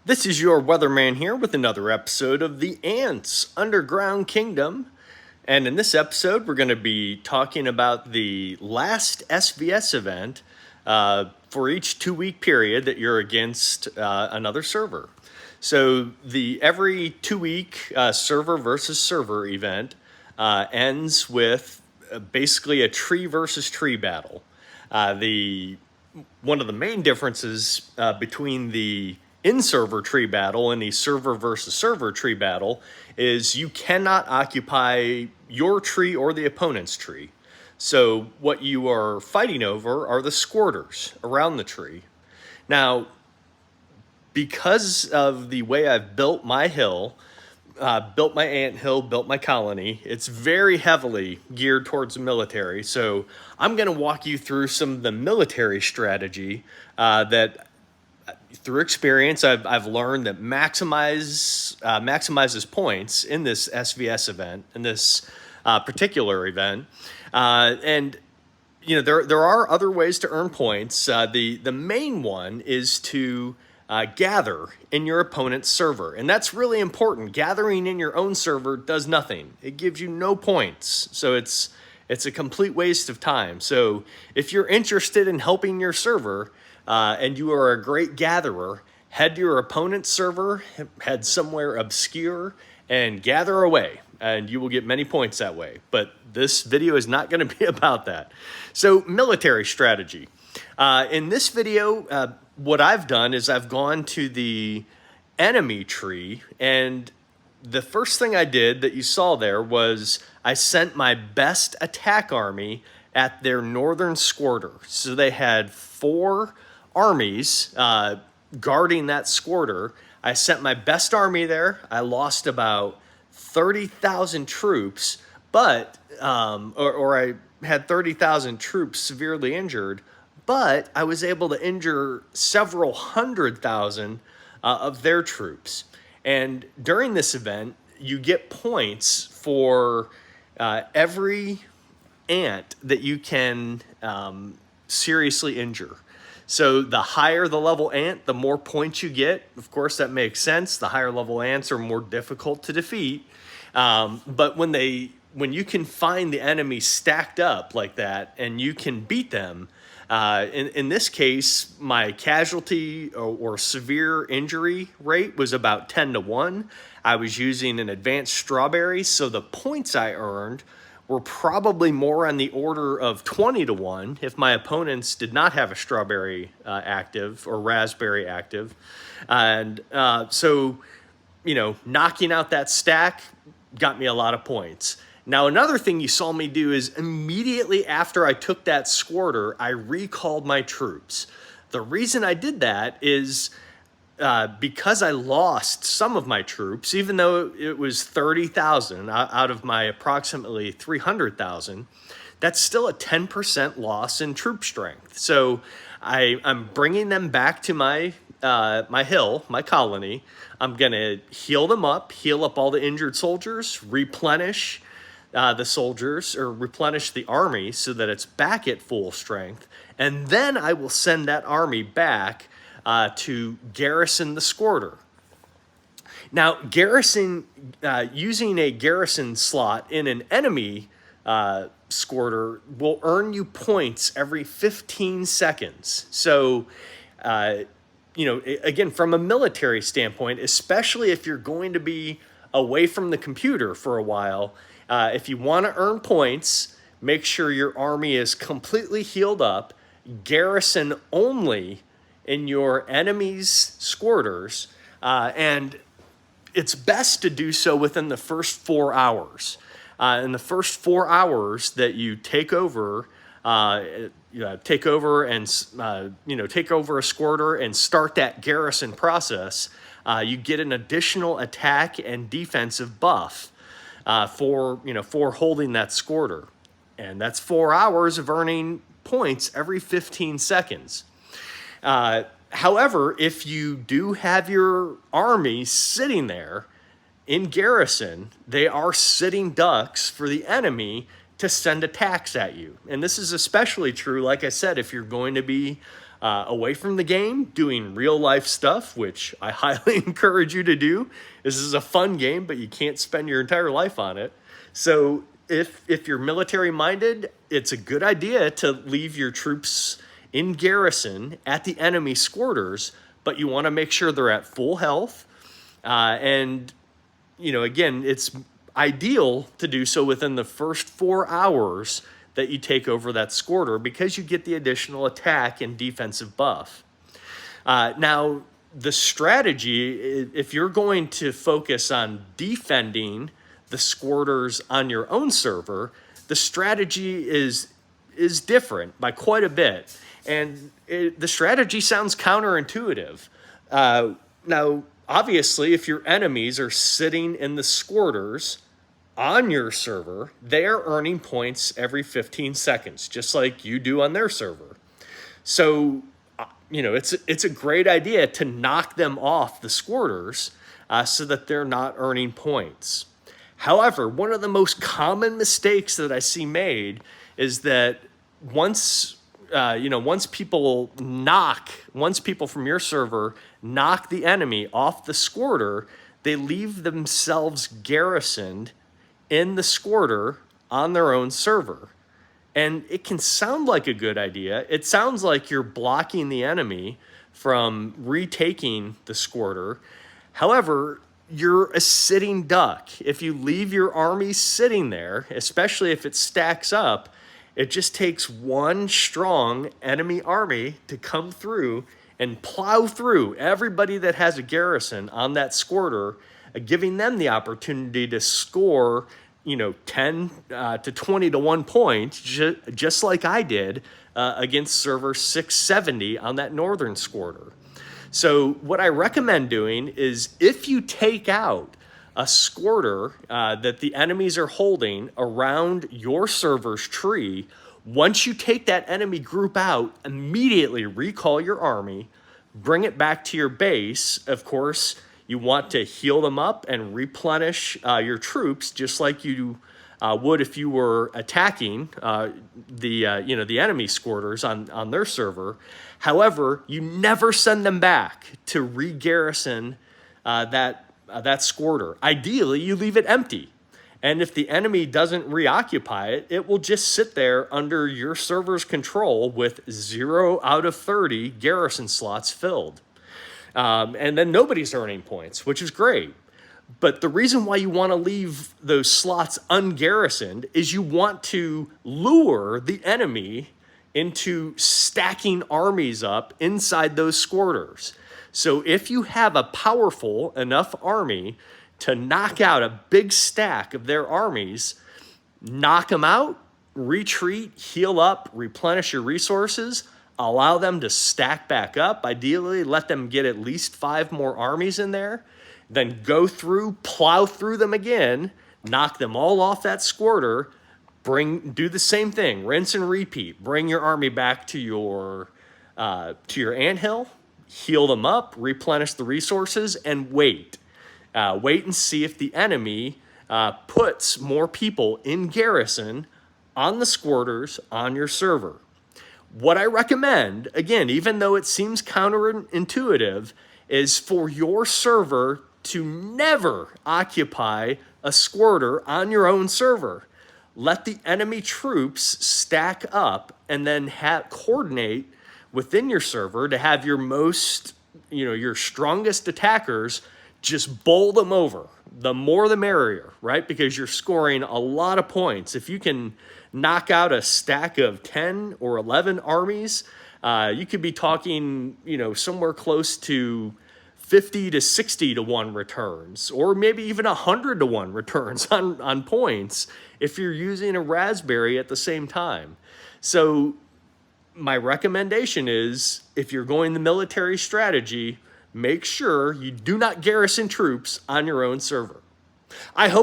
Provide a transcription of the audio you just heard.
This is your weatherman here with another episode of the Ants Underground Kingdom. And in this episode, we're going to be talking about the last SVS event for each 2-week period that you're against another server. So the every 2-week server versus server event ends with basically a tree versus tree battle. One of the main differences between the in-server tree battle and the server versus server tree battle is you cannot occupy your tree or the opponent's tree. So what you are fighting over are the squirters around the tree. Now, because of the way I've built my hill, built my ant hill, built my colony, it's very heavily geared towards the military. So I'm going to walk you through some of the military strategy that through experience I've learned that maximizes points in this SVS event, in this particular event. And you know, there are other ways to earn points. The main one is to gather in your opponent's server. And that's really important. Gathering in your own server does nothing. It gives you no points. So it's a complete waste of time. So if you're interested in helping your server and you are a great gatherer, head to your opponent's server, head somewhere obscure, and gather away. And you will get many points that way. But this video is not going to be about that. So military strategy. In this video, what I've done is I've gone to the enemy tree, and the first thing I did that you saw there was I sent my best attack army at their northern squirter. So they had 4 armies guarding that squirter. I sent my best army there. I lost about 30,000 troops, but or I had 30,000 troops severely injured, but I was able to injure several 100,000 of their troops. And during this event, you get points for every ant that you can seriously injure. So the higher the level ant, the more points you get. Of course, that makes sense. The higher level ants are more difficult to defeat. But when you can find the enemy stacked up like that and you can beat them, in this case, my casualty or severe injury rate was about 10-1. I was using an advanced strawberry, so the points I earned were probably more on the order of 20-1 if my opponents did not have a strawberry active or raspberry active. And so, you know, knocking out that stack got me a lot of points. Now, another thing you saw me do is immediately after I took that squirter, I recalled my troops. The reason I did that is because I lost some of my troops, even though it was 30,000 out of my approximately 300,000, that's still a 10% loss in troop strength. So I'm bringing them back to my hill, my colony. I'm going to heal them up, heal up all the injured soldiers, replenish the soldiers, or replenish the army so that it's back at full strength. And then I will send that army back to garrison the squirter. Now, using a garrison slot in an enemy squirter will earn you points every 15 seconds. So, you know, again, from a military standpoint, especially if you're going to be away from the computer for a while, if you want to earn points, make sure your army is completely healed up, garrison only in your enemy's squirters, and it's best to do so within the first 4 hours. In the first 4 hours that you take over and take over a squirter and start that garrison process, you get an additional attack and defensive buff for holding that squirter, and that's 4 hours of earning points every 15 seconds. However, if you do have your army sitting there in garrison, they are sitting ducks for the enemy to send attacks at you. And this is especially true, like I said, if you're going to be away from the game, doing real life stuff, which I highly encourage you to do. This is a fun game, but you can't spend your entire life on it. So if you're military minded, it's a good idea to leave your troops in garrison at the enemy squirters, but you want to make sure they're at full health. And, again, it's ideal to do so within the first 4 hours that you take over that squirter, because you get the additional attack and defensive buff. Now, the strategy, if you're going to focus on defending the squirters on your own server, the strategy is different by quite a bit. And the strategy sounds counterintuitive. Now, obviously, if your enemies are sitting in the squirters on your server, they are earning points every 15 seconds, just like you do on their server. So, it's a great idea to knock them off the squirters so that they're not earning points. However, one of the most common mistakes that I see made is that once people from your server knock the enemy off the squirter, they leave themselves garrisoned in the squirter on their own server. And it can sound like a good idea. It sounds like you're blocking the enemy from retaking the squirter. However, you're a sitting duck. If you leave your army sitting there, especially if it stacks up, it just takes one strong enemy army to come through and plow through everybody that has a garrison on that squirter, giving them the opportunity to score, 10 to 20 to 1 point, just like I did against server 670 on that northern squirter. So what I recommend doing is, if you take out a squirter that the enemies are holding around your server's tree, once you take that enemy group out, immediately recall your army, bring it back to your base. Of course, you want to heal them up and replenish your troops, just like you would if you were attacking the enemy squirters on their server. However, you never send them back to re-garrison that squirter. Ideally, you leave it empty. And if the enemy doesn't reoccupy it, it will just sit there under your server's control with 0 out of 30 garrison slots filled. And then nobody's earning points, which is great. But the reason why you want to leave those slots ungarrisoned is you want to lure the enemy into stacking armies up inside those squirters. So if you have a powerful enough army to knock out a big stack of their armies, knock them out, retreat, heal up, replenish your resources, allow them to stack back up. Ideally, let them get at least 5 more armies in there, then go through, plow through them again, knock them all off that squirter, do the same thing, rinse and repeat. Bring your army back to your anthill, heal them up, replenish the resources, and wait. Wait and see if the enemy puts more people in garrison on the squirters on your server. What I recommend, again, even though it seems counterintuitive, is for your server to never occupy a squirter on your own server. Let the enemy troops stack up and then coordinate within your server to have your your strongest attackers just bowl them over. The more the merrier, right? Because you're scoring a lot of points. If you can knock out a stack of 10 or 11 armies, you could be talking, somewhere close to 50 to 60 to 1 returns, or maybe even 100 to 1 returns on points if you're using a raspberry at the same time. So my recommendation is, if you're going the military strategy, make sure you do not garrison troops on your own server. I hope